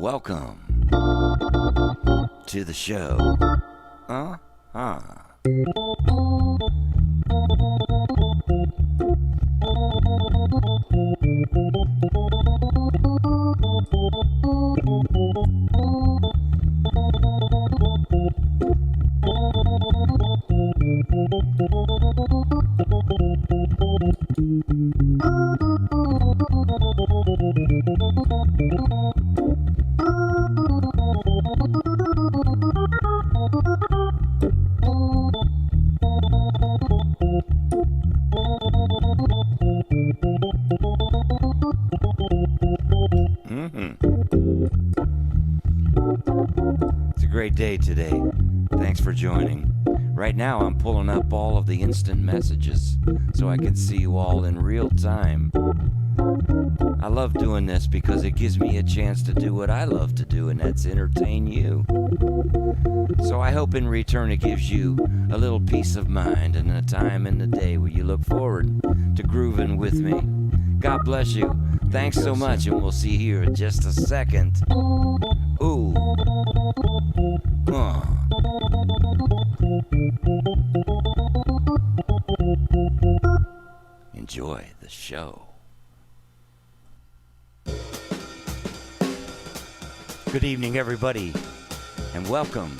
Welcome to the show. It's a great day today. Thanks for joining. Right now I'm pulling up all of the instant messages so I can see you all in real time. I love doing this because it gives me a chance to do what I love to do, and that's entertain you. So I hope in return it gives you a little peace of mind and a time in the day where you look forward to grooving with me. God bless you. Thanks so much, and we'll see you here in just a second. Ooh. Enjoy the show. Good evening, everybody, and welcome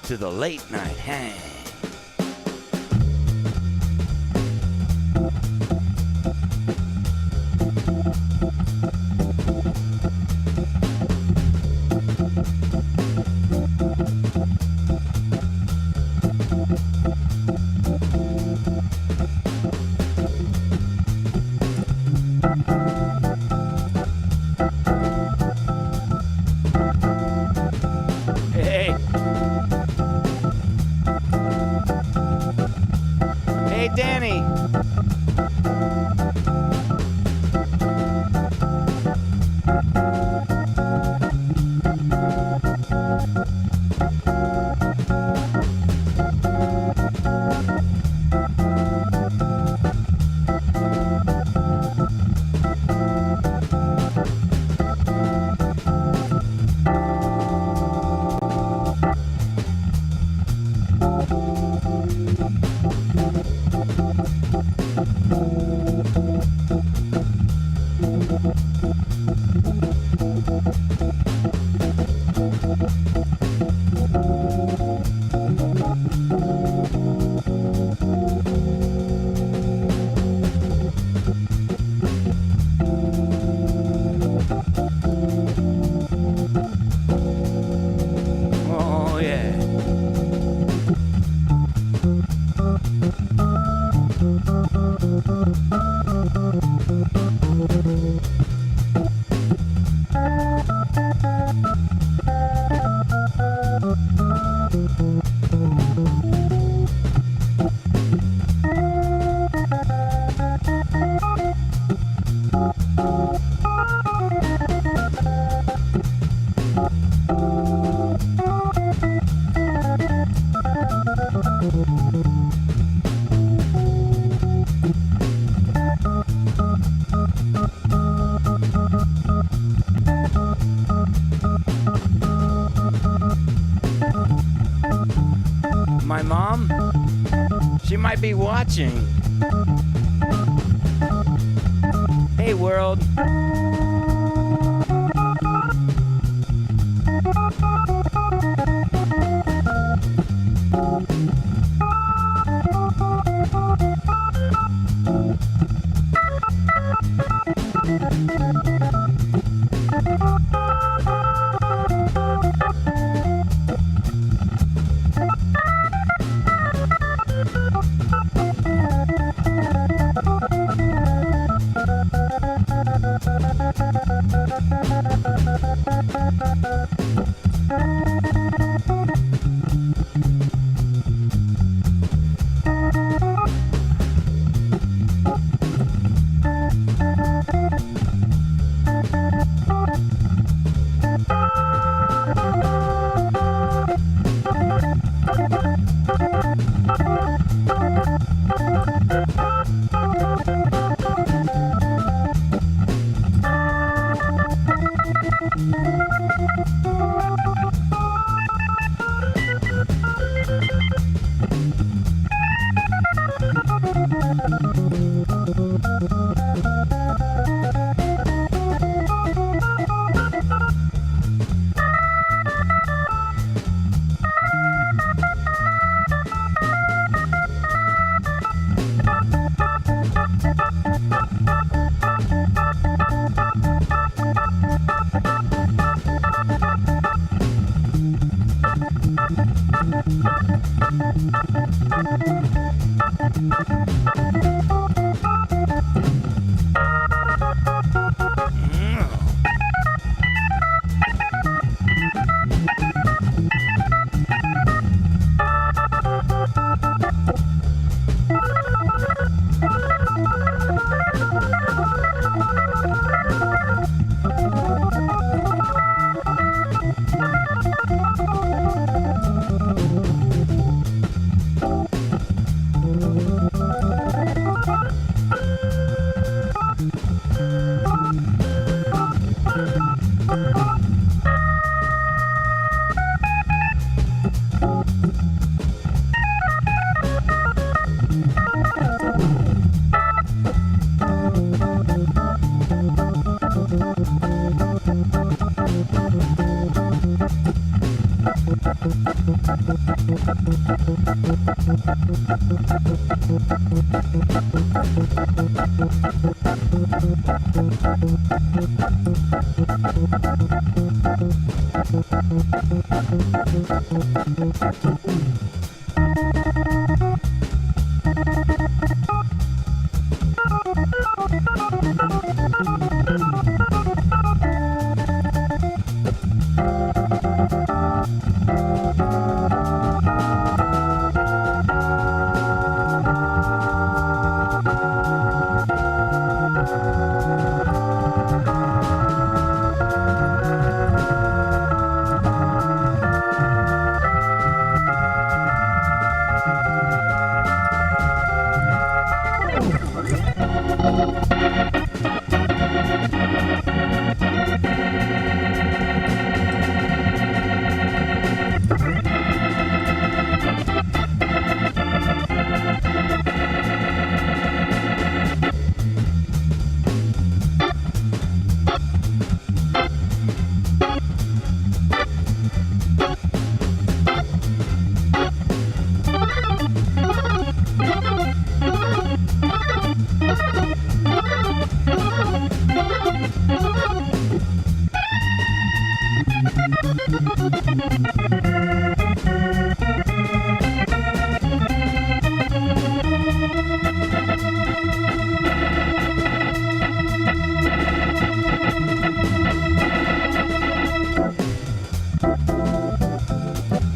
to the Late Night Hang. Hey, Danny. My mom? She might be watching. Hey, world.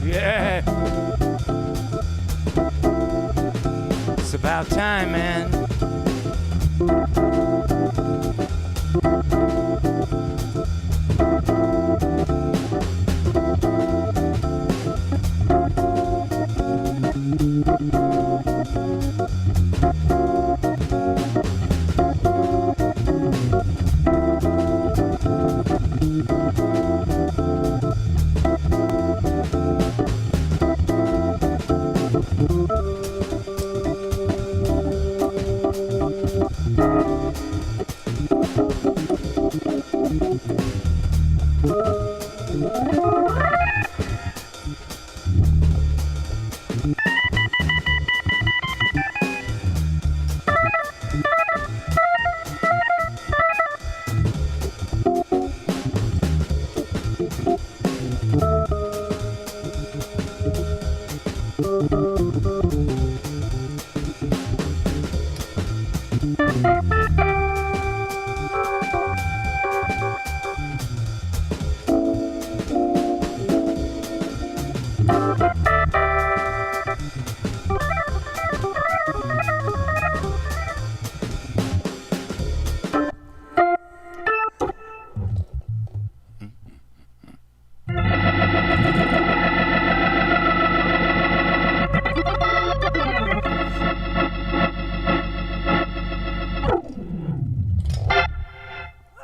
Yeah. It's about time, man.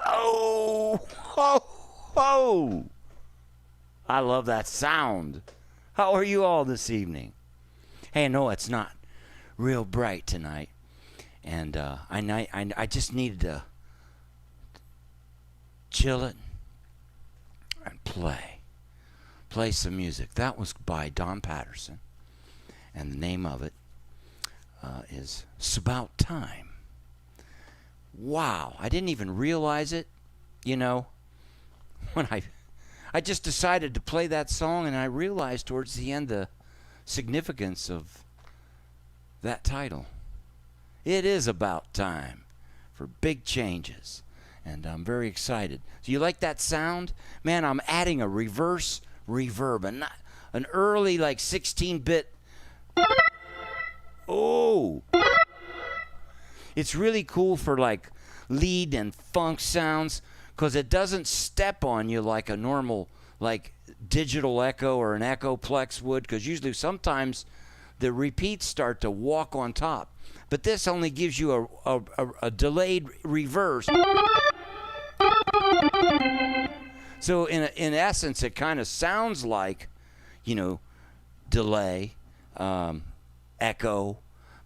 Oh, ho, ho. I love that sound. How are you all this evening? Hey, no, it's not real bright tonight. And I just needed to chill it and play some music. That was by Don Patterson, and the name of it is "It's About Time." Wow, I didn't even realize it, when I just decided to play that song, and I realized towards the end the significance of that title. It is about time for big changes, and I'm very excited. Do you like that sound? Man, I'm adding a reverse reverb, and not an early 16-bit. Oh, it's really cool for lead and funk sounds, because it doesn't step on you like a normal digital echo or an echoplex would, because usually sometimes the repeats start to walk on top. But this only gives you a delayed reverse. So in essence, it kind of sounds like, delay, echo,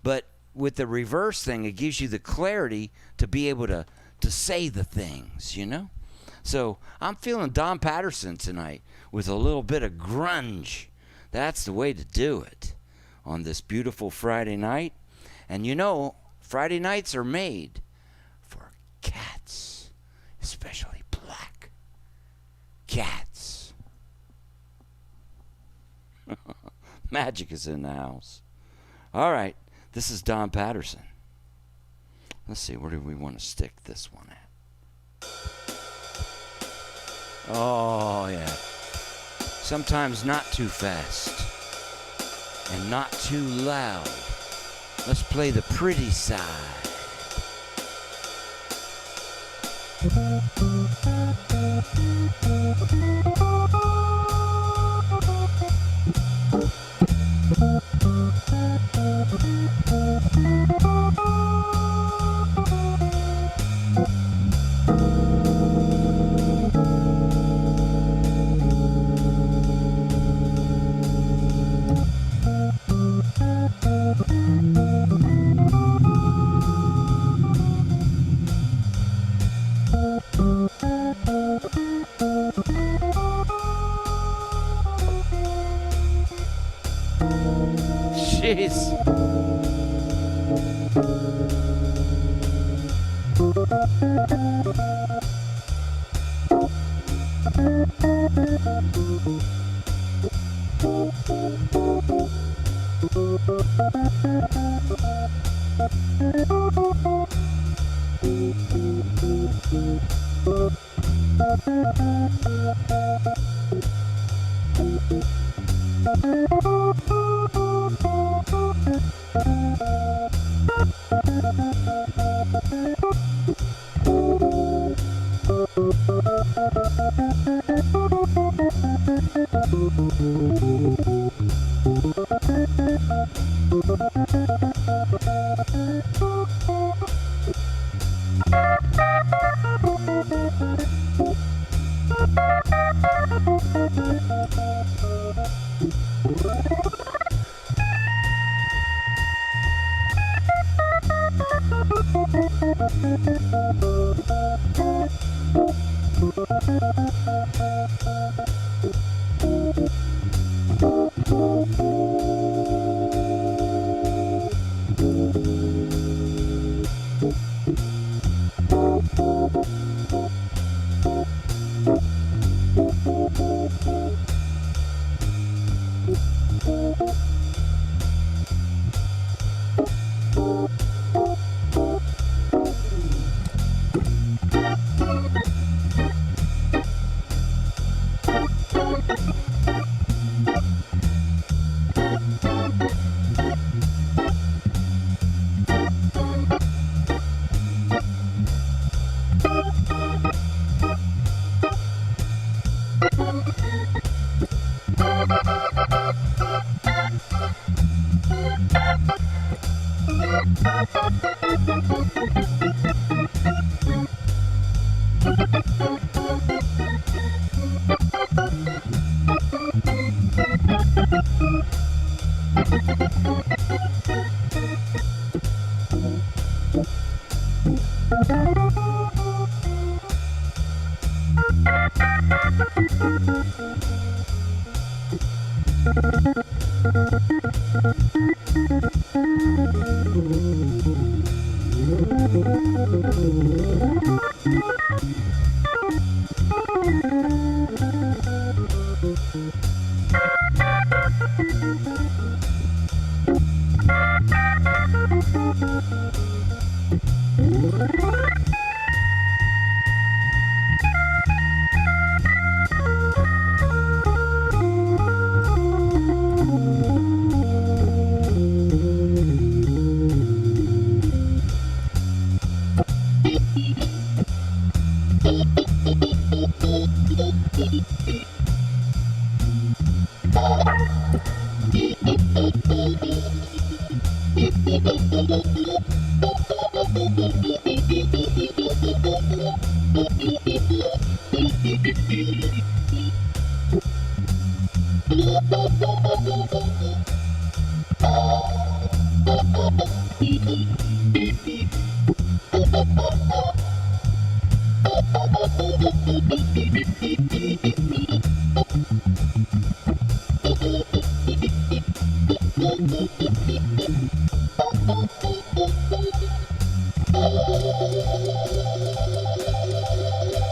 but with the reverse thing, it gives you the clarity to be able to say the things, So I'm feeling Don Patterson tonight with a little bit of grunge. That's the way to do it on this beautiful Friday night. And Friday nights are made for cats, especially black cats. Magic is in the house. All right, this is Don Patterson. Let's see, where do we want to stick this one at? Oh, yeah. Sometimes not too fast and not too loud. Let's play the pretty side. Jeez.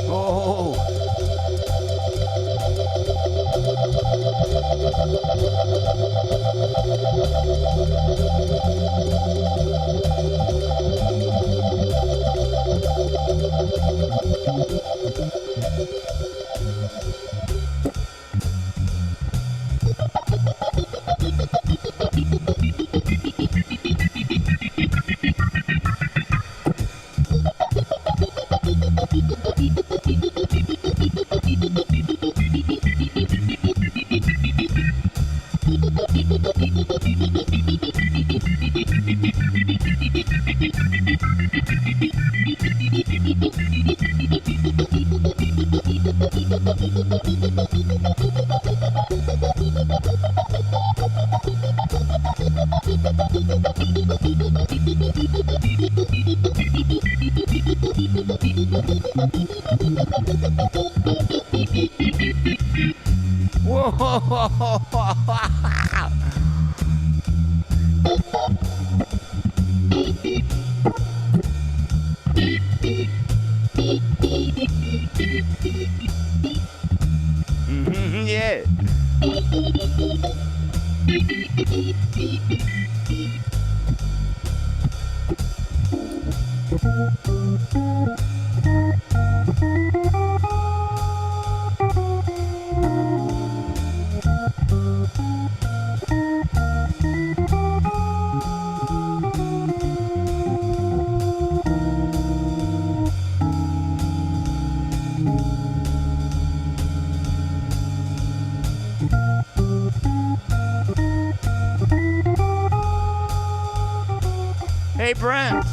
Oh, whoa. Yeah. Hey, Brent.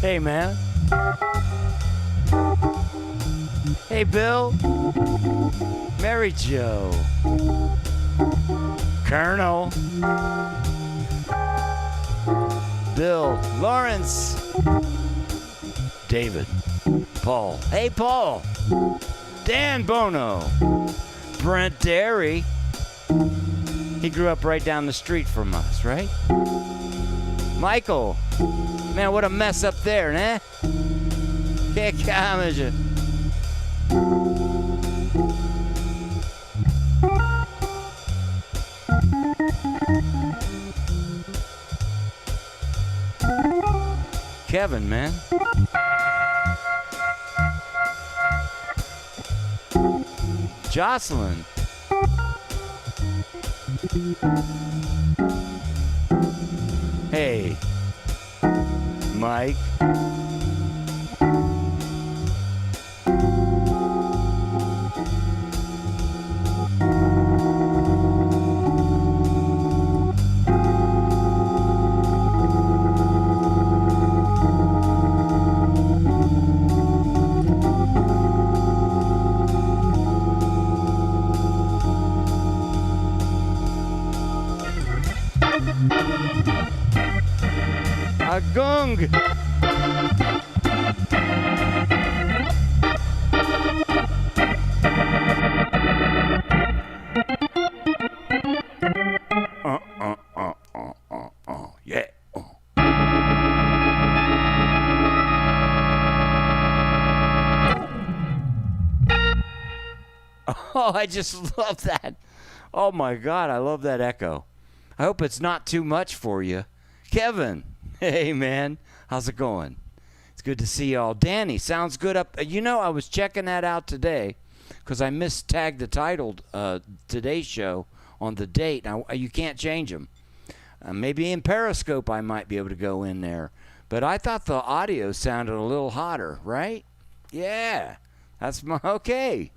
Hey, man. Hey, Bill. Mary Jo. Colonel. Bill. Lawrence. David. Paul. Hey, Paul. Dan Bono. Brent Derry. He grew up right down the street from us, right? Michael. Man, what a mess up there, né? Que calma, Kevin, man. Jocelyn. Hey. Mike. gong. Yeah. Oh, I just love that. Oh my God, I love that echo. I hope it's not too much for you. Kevin, hey man, how's it going? It's good to see y'all. Danny, sounds good up. You know, I was checking that out today because I mistagged the title today's show on the date. Now, you can't change them. Maybe in Periscope I might be able to go in there. But I thought the audio sounded a little hotter, right? Yeah, that's okay.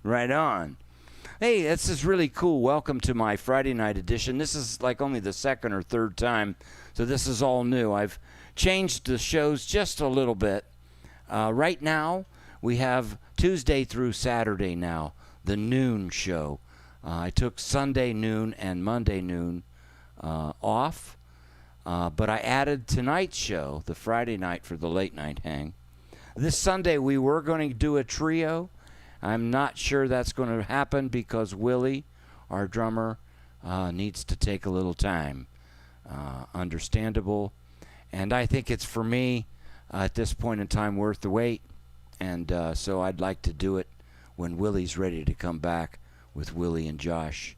Right on. Hey, this is really cool. Welcome to my Friday night edition. This is like only the second or third time, so this is all new. I've changed the shows just a little bit. Right now, we have Tuesday through Saturday now, the noon show. I took Sunday noon and Monday noon off, but I added tonight's show, the Friday night, for the late night hang. This Sunday, we were going to do a trio. I'm not sure that's going to happen because Willie, our drummer, needs to take a little time. Understandable. And I think it's, for me, at this point in time, worth the wait. And so I'd like to do it when Willie's ready to come back with Willie and Josh.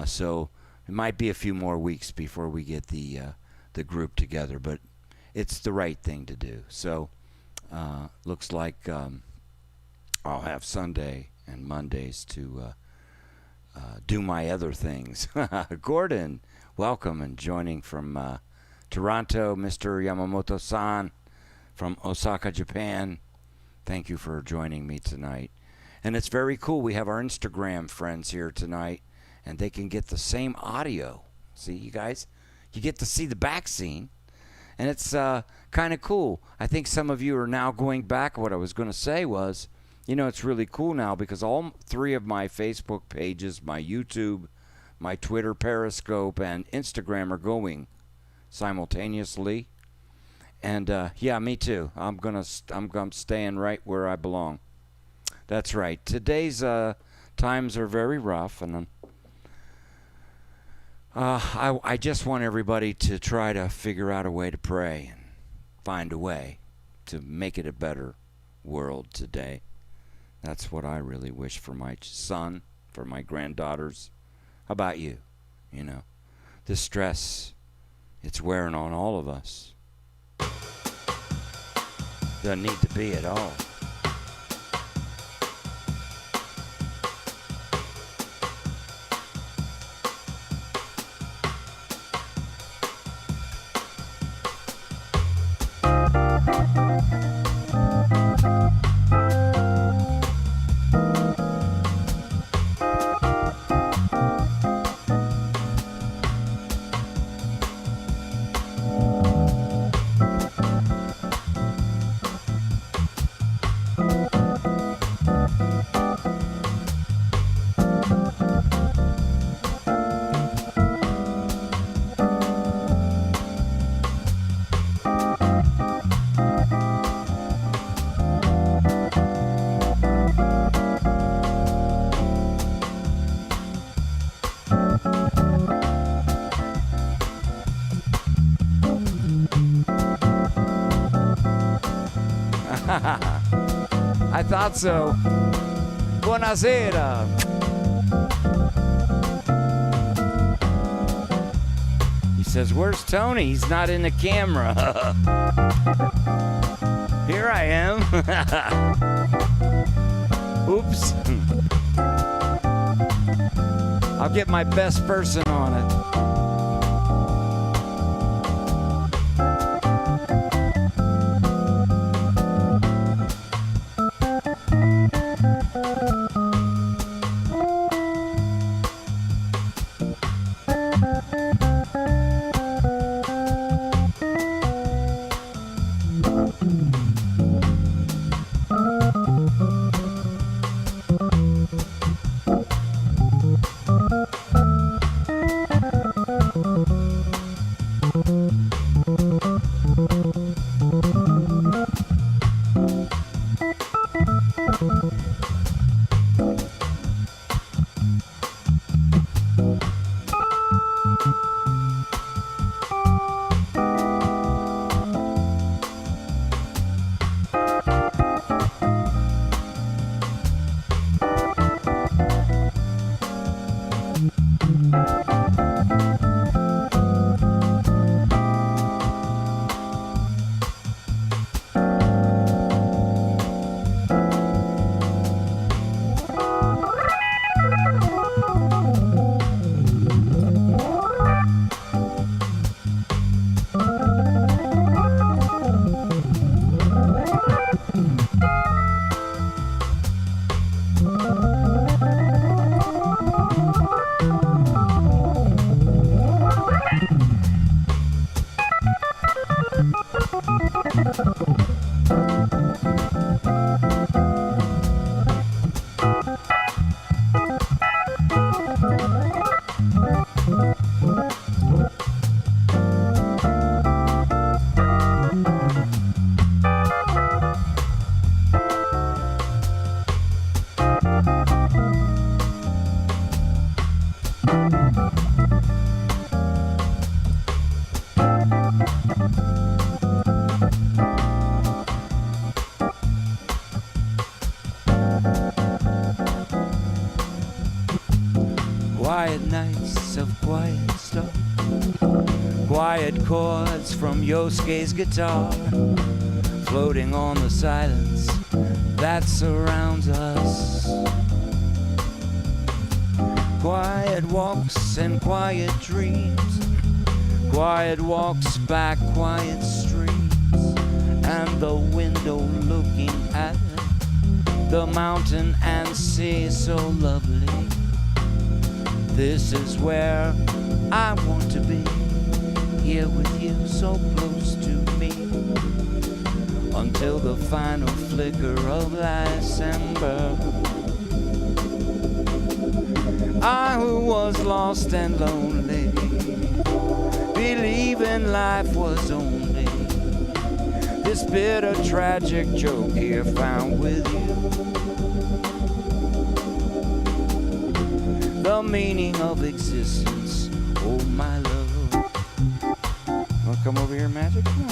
So it might be a few more weeks before we get the group together, but it's the right thing to do. So looks like I'll have Sunday and Mondays to do my other things. Gordon, welcome, and joining from Toronto, Mr. Yamamoto-san from Osaka, Japan. Thank you for joining me tonight. And it's very cool. We have our Instagram friends here tonight, and they can get the same audio. See, you guys? You get to see the back scene, and it's kind of cool. I think some of you are now going back. What I was going to say was, you know, it's really cool now because all three of my Facebook pages, my YouTube, my Twitter, Periscope, and Instagram are going simultaneously. And yeah, me too. I'm staying right where I belong. That's right. Today's times are very rough, and I just want everybody to try to figure out a way to pray and find a way to make it a better world today. That's what I really wish for my son, for my granddaughters. How about you? You know, this stress, it's wearing on all of us. Doesn't need to be at all. I thought so. Buonasera. He says, where's Tony? He's not in the camera. Here I am. Oops. I'll get my best person on it. Quiet nights of quiet stuff, quiet chords from Yosuke's guitar, floating on the silence that surrounds us. Quiet walks and quiet dreams, quiet walks back quiet streams, and the window looking at the mountain and sea so lovely. This is where I want to be, here with you so close to me, until the final flicker of last ember. I who was lost and lonely, believing life was only this bitter tragic joke here found with you. The meaning of existence, oh my love. Wanna come over here, Magic? Come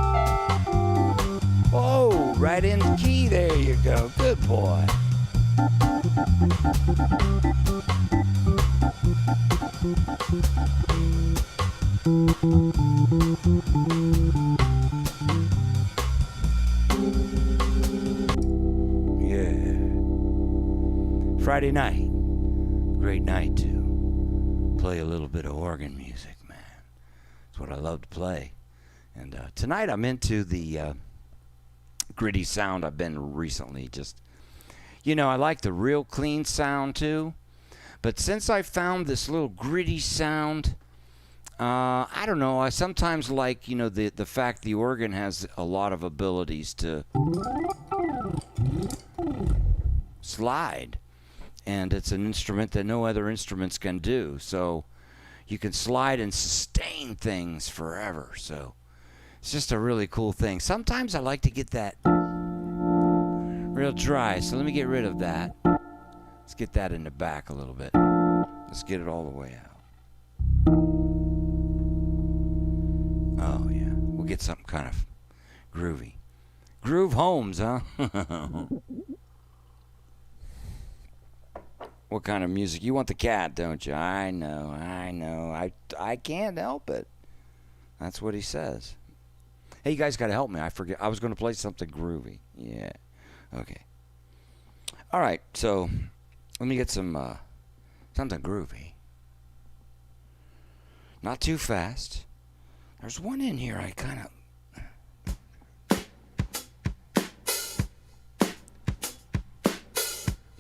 on. Oh, right in the key, there you go. Good boy. Yeah. Friday night. Great night to play a little bit of organ music, man. It's what I love to play. And tonight I'm into the gritty sound I've been recently. Just, you know, I like the real clean sound too. But since I found this little gritty sound, I don't know, I sometimes like, you know, the fact the organ has a lot of abilities to slide. And it's an instrument that no other instruments can do. So you can slide and sustain things forever. So it's just a really cool thing. Sometimes I like to get that real dry. So let me get rid of that. Let's get that in the back a little bit. Let's get it all the way out. Oh, yeah. We'll get something kind of groovy. Groove Holmes, huh? What kind of music? You want the cat, don't you? I know. I can't help it. That's what he says. Hey, you guys got to help me. I forget. I was going to play something groovy. Yeah. Okay. All right. So let me get some something groovy. Not too fast. There's one in here I kind of...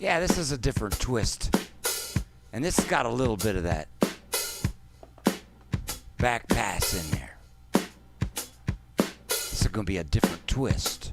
Yeah, this is a different twist. And this has got a little bit of that back pass in there. This is going to be a different twist.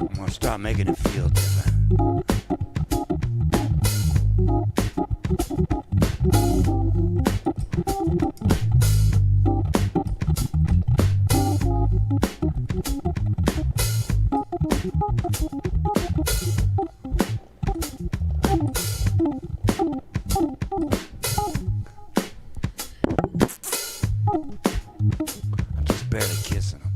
I'm gonna start making it feel different. I'm just barely kissing him.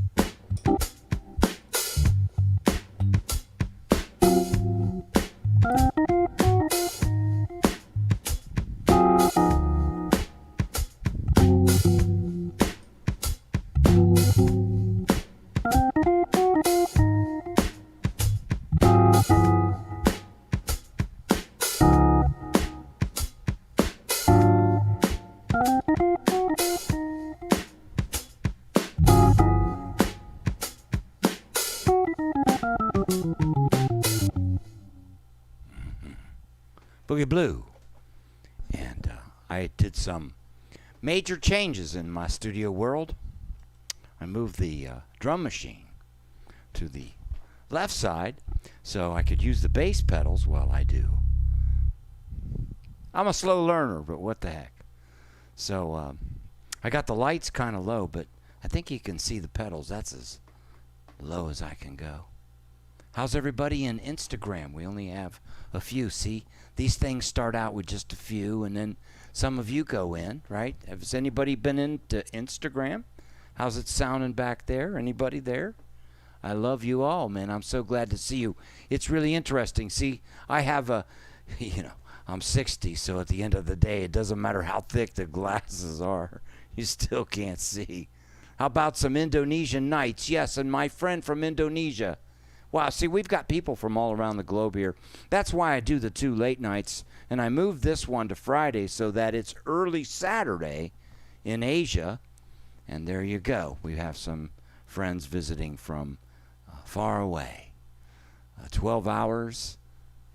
Boogie Blue. And I did some major changes in my studio world. I moved the drum machine to the left side so I could use the bass pedals while I do. I'm a slow learner, but what the heck. So I got the lights kind of low, but I think you can see the pedals. That's as low as I can go. How's everybody in Instagram? We only have a few. See, these things start out with just a few, and then some of you go in, right? Has anybody been into Instagram? How's it sounding back there? Anybody there? I love you all, man. I'm so glad to see you. It's really interesting. See, I have a, I'm 60, so at the end of the day, it doesn't matter how thick the glasses are. You still can't see. How about some Indonesian nights? Yes, and my friend from Indonesia. Wow, see, we've got people from all around the globe here. That's why I do the 2 late nights, and I moved this one to Friday so that it's early Saturday in Asia. And there you go. We have some friends visiting from far away. 12 hours,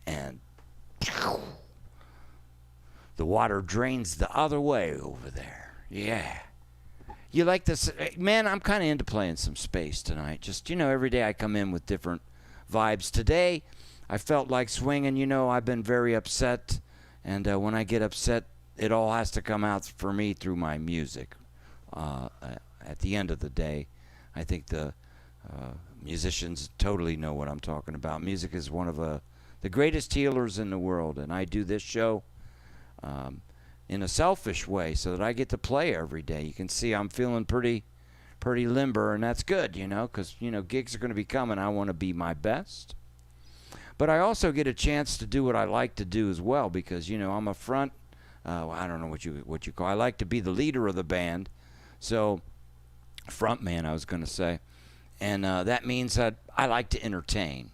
and the water drains the other way over there. Yeah. You like this? Man, I'm kind of into playing some space tonight. Just, every day I come in with different vibes. Today, I felt like swinging. I've been very upset. And when I get upset, it all has to come out for me through my music. At the end of the day, I think the musicians totally know what I'm talking about. Music is one of the greatest healers in the world. And I do this show in a selfish way so that I get to play every day. You can see I'm feeling pretty limber, and that's good, because, gigs are going to be coming. I want to be my best. But I also get a chance to do what I like to do as well because, I'm a front, I don't know what you call. I like to be the leader of the band. So, front man, I was going to say. And that means that I like to entertain.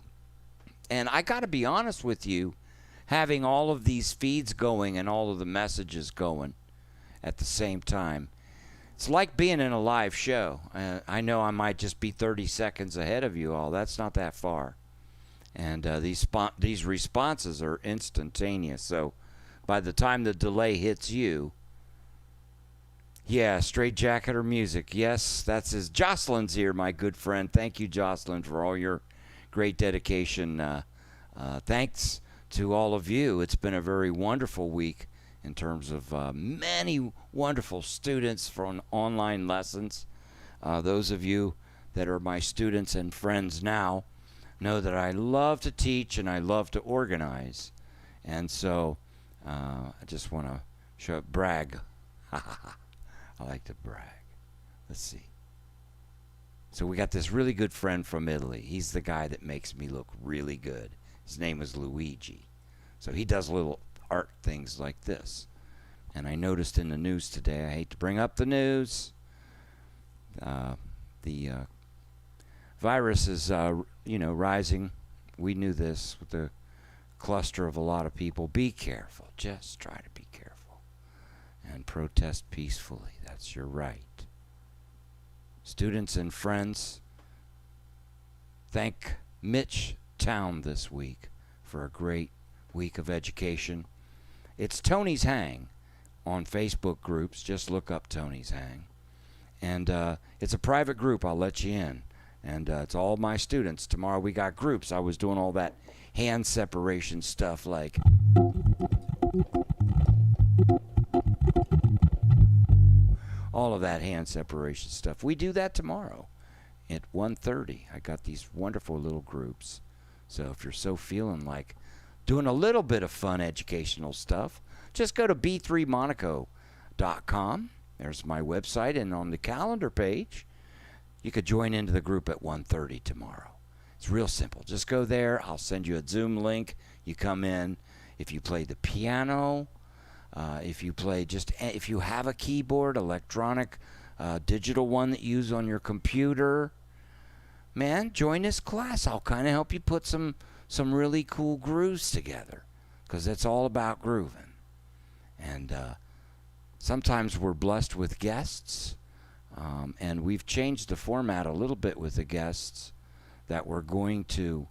And I got to be honest with you, having all of these feeds going and all of the messages going at the same time, it's like being in a live show. I know I might just be 30 seconds ahead of you all. That's not that far. And these responses are instantaneous. So by the time the delay hits you, Yeah, straight jacketer music. Yes, that's his. Jocelyn's here, my good friend. Thank you, Jocelyn, for all your great dedication. Thanks to all of you. It's been a very wonderful week in terms of many wonderful students from online lessons. Those of you that are my students and friends now know that I love to teach and I love to organize. And so I just want to brag. I like to brag. Let's see. So we got this really good friend from Italy. He's the guy that makes me look really good. His name is Luigi. So he does little art things like this. And I noticed in the news today, I hate to bring up the news, the virus is, rising. We knew this with the cluster of a lot of people. Be careful. Just try to be careful. And protest peacefully. That's your right. Students and friends, thank Mitch Town this week for a great week of education. It's Tony's Hang on Facebook groups. Just look up Tony's Hang. And it's a private group. I'll let you in. And it's all my students. Tomorrow we got groups. I was doing all that hand separation stuff like... all of that hand separation stuff. We do that tomorrow at 1:30. I got these wonderful little groups. So if you're so feeling like doing a little bit of fun educational stuff, just go to b3monaco.com. There's my website, and on the calendar page, you could join into the group at 1:30 tomorrow. It's real simple. Just go there. I'll send you a Zoom link. You come in. If you play the piano, if you have a keyboard, electronic, digital one that you use on your computer, man, join this class. I'll kind of help you put some really cool grooves together, because it's all about grooving. And sometimes we're blessed with guests, and we've changed the format a little bit with the guests that we're going to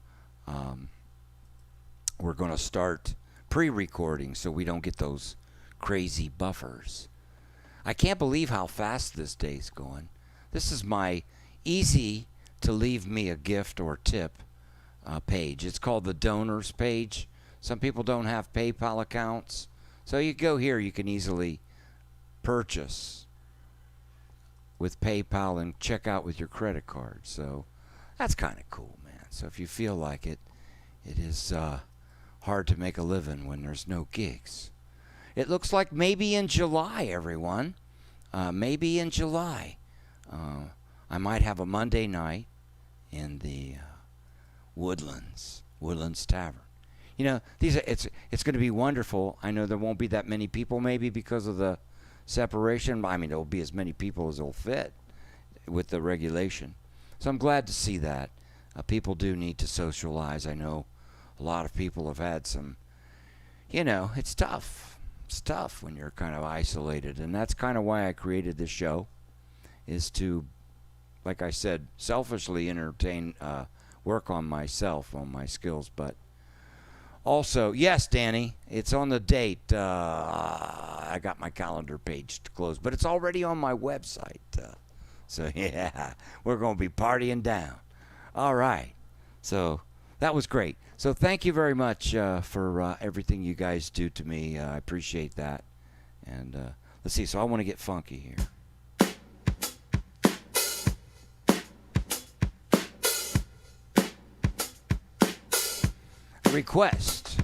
start pre-recording so we don't get those crazy buffers. I can't believe how fast this day's going. This is my easy to leave me a gift or tip page. It's called the donors page. Some people don't have PayPal accounts. So you go here, you can easily purchase with PayPal and check out with your credit card. So that's kind of cool, man. So if you feel like it, it is hard to make a living when there's no gigs. It looks like maybe in July, everyone. Maybe in July. I might have a Monday night in the Woodlands Tavern. You know, it's going to be wonderful. I know there won't be that many people, maybe because of the separation. I mean, there will be as many people as will fit with the regulation. So I'm glad to see that. People do need to socialize. I know a lot of people have had some, it's tough. It's tough when you're kind of isolated, and that's kind of why I created this show, is to, like I said, selfishly entertain, work on myself, on my skills, but also, yes, Danny, it's on the date. I got my calendar page closed, but it's already on my website. So, yeah, we're going to be partying down. All right. So that was great. So thank you very much for everything you guys do to me. I appreciate that. And let's see. So I want to get funky here. Request.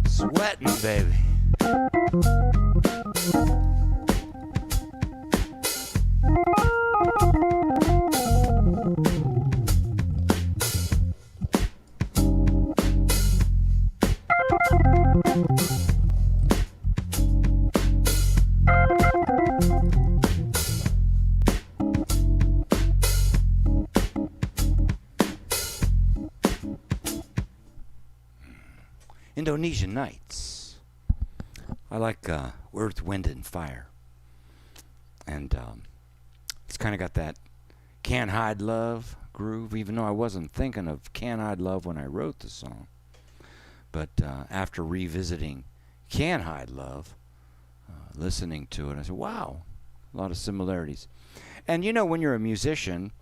Sweating, baby. Indonesian Nights. I like Earth, Wind, and Fire. And it's kind of got that Can't Hide Love groove, even though I wasn't thinking of Can't Hide Love when I wrote the song. But after revisiting Can't Hide Love, listening to it, I said, wow, a lot of similarities. And you know, when you're a musician,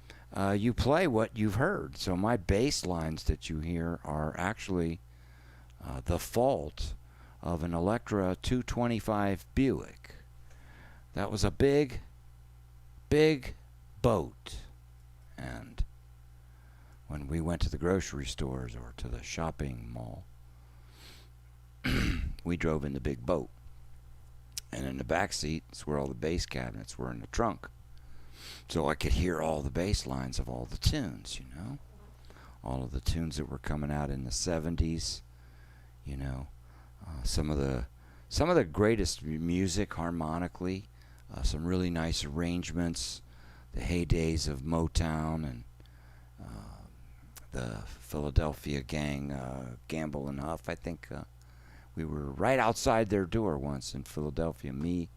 you play what you've heard. So my bass lines that you hear are actually the fault of an Electra 225 Buick. That was a big, big boat. And when we went to the grocery stores or to the shopping mall, we drove in the big boat. And in the back seat is where all the bass cabinets were in the trunk. So I could hear all the bass lines of all the tunes, you know. All of the tunes that were coming out in the 70s. You know, some of the greatest music harmonically, some really nice arrangements, the heydays of Motown and the Philadelphia gang, Gamble and Huff. I think we were right outside their door once in Philadelphia. Me,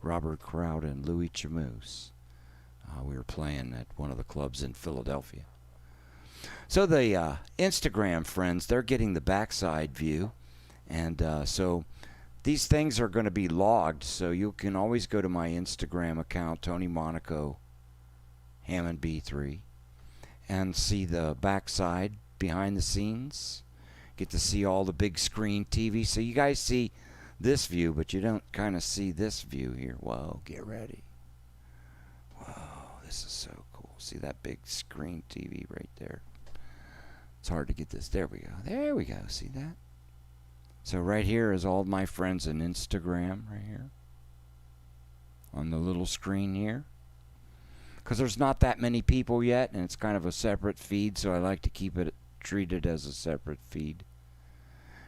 Robert Kraut, and Louis Chamoose. We were playing at one of the clubs in Philadelphia. So the Instagram friends, they're getting the backside view. And so these things are going to be logged. So you can always go to my Instagram account, Tony Monaco, Hammond B3, and see the backside behind the scenes. Get to see all the big screen TV. So you guys see this view, but you don't kind of see this view here. Whoa, get ready. Whoa, this is so cool. See that big screen TV right there? It's hard to get this. There we go. There we go. See that? So right here is all my friends on Instagram right here. On the little screen here. Because there's not that many people yet, and it's kind of a separate feed, so I like to keep it treated as a separate feed.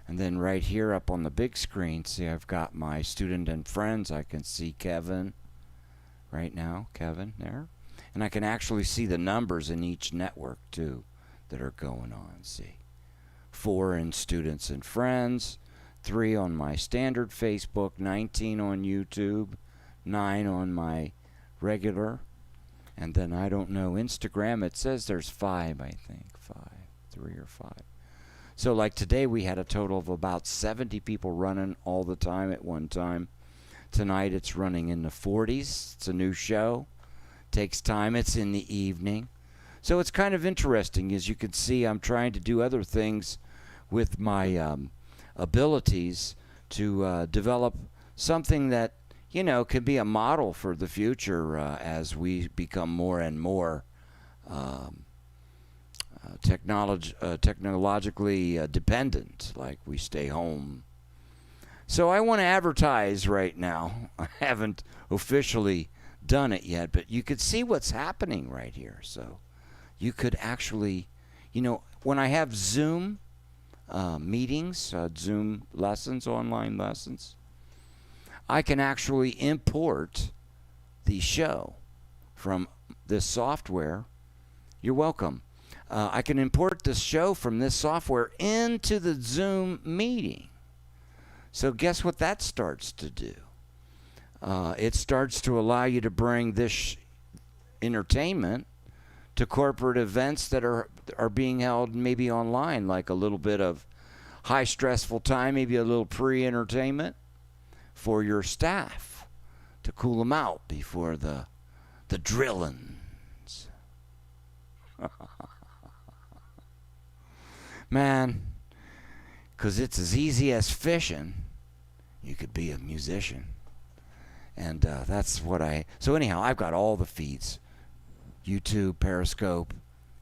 And then right here up on the big screen, see I've got my student and friends. I can see Kevin right now. Kevin there. And I can actually see the numbers in each network too that are going on. See, 4 in students and friends, 3 on my standard Facebook, 19 on YouTube, 9 on my regular, and then I don't know Instagram. It says there's 5, I think, 3 or 5. So like today we had a total of about 70 people running all the time at one time. Tonight it's running in the 40s. It's a new show. Takes time. It's in the evening. So it's kind of interesting. As you can see, I'm trying to do other things with my abilities to develop something that, you know, can be a model for the future as we become more and more technologically dependent, like we stay home. So I want to advertise right now. I haven't officially done it yet, but you could see what's happening right here. So you could actually, you know, when I have Zoom meetings, Zoom lessons, online lessons, I can actually import the show from this software. You're welcome. I can import the show from this software into the Zoom meeting. So guess what that starts to do? It starts to allow you to bring this entertainment to corporate events that are being held maybe online, like a little bit of high stressful time, maybe a little pre-entertainment for your staff to cool them out before the drillings. Man, because it's as easy as fishing, you could be a musician. And that's what so anyhow, I've got all the feeds. YouTube, Periscope,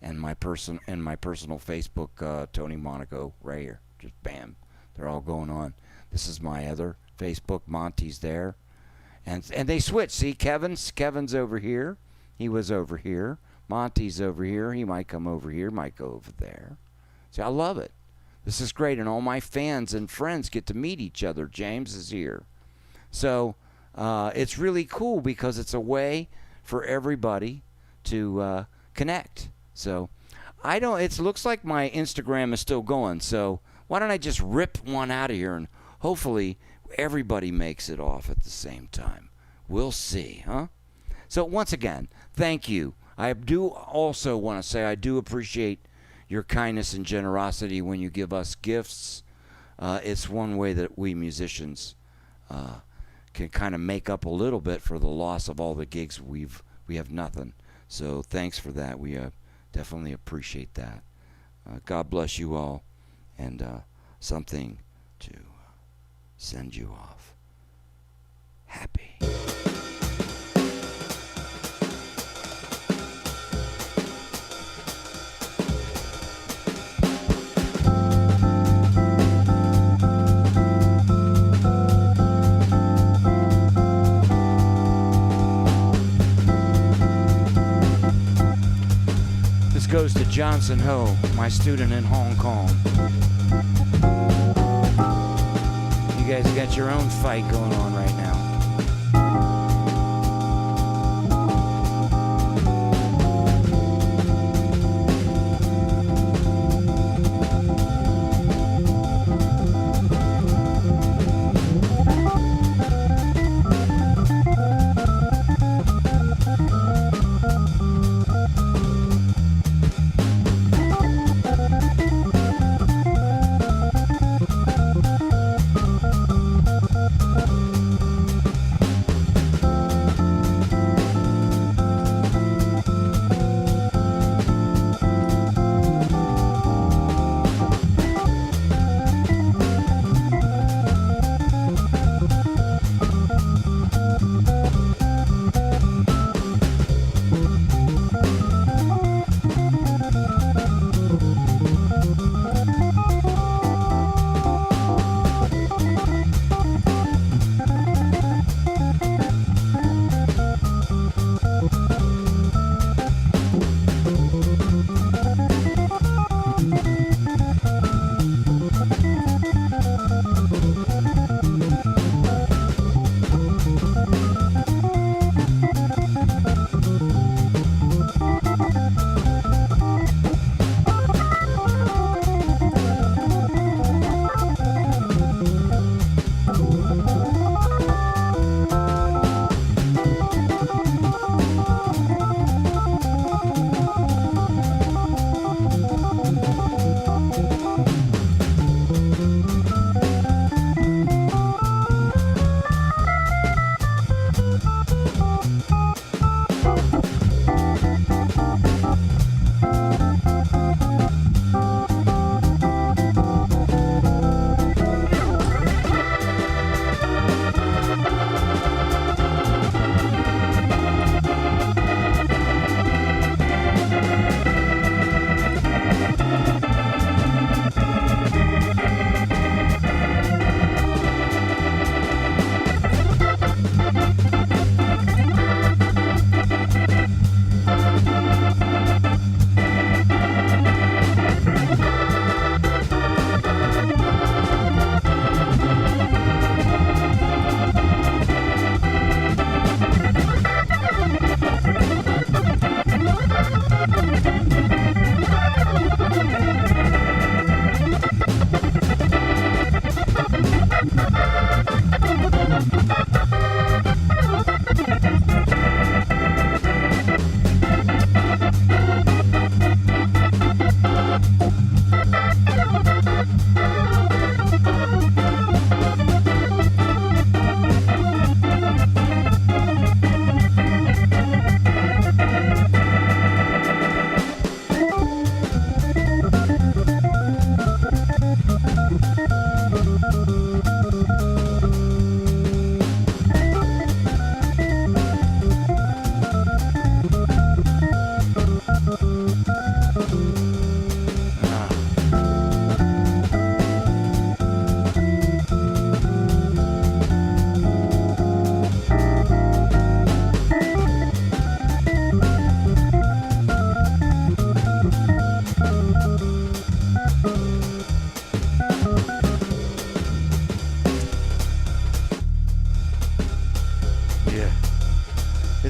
and my personal Facebook, Tony Monaco, right here. Just bam, they're all going on. This is my other Facebook. Monty's there, and they switch. See, Kevin's over here. He was over here. Monty's over here. He might come over here. Might go over there. See, I love it. This is great, and all my fans and friends get to meet each other. James is here, so it's really cool because it's a way for everybody to connect. So it looks like my Instagram is still going, so why don't I just rip one out of here and hopefully everybody makes it off at the same time. We'll see, huh? So once again, thank you. I do also want to say I do appreciate your kindness and generosity when you give us gifts. It's one way that we musicians can kind of make up a little bit for the loss of all the gigs we have nothing. So thanks for that. We definitely appreciate that. God bless you all, and something to send you off happy. Goes to Johnson Ho, my student in Hong Kong. You guys got your own fight going on right now.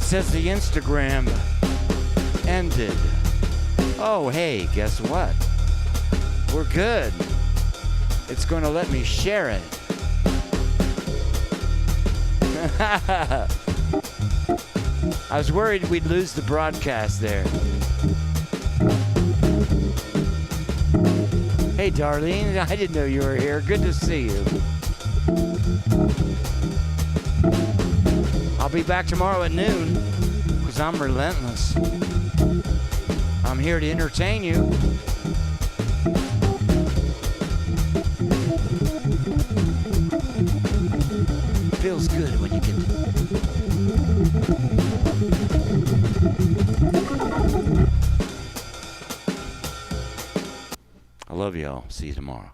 says the Instagram ended. Oh, hey, guess what? We're good. It's going to let me share it. I was worried we'd lose the broadcast there. Hey, Darlene, I didn't know you were here. Good to see you. I'll be back tomorrow at noon, because I'm relentless. I'm here to entertain you. Feels good when you get I love y'all. See you tomorrow.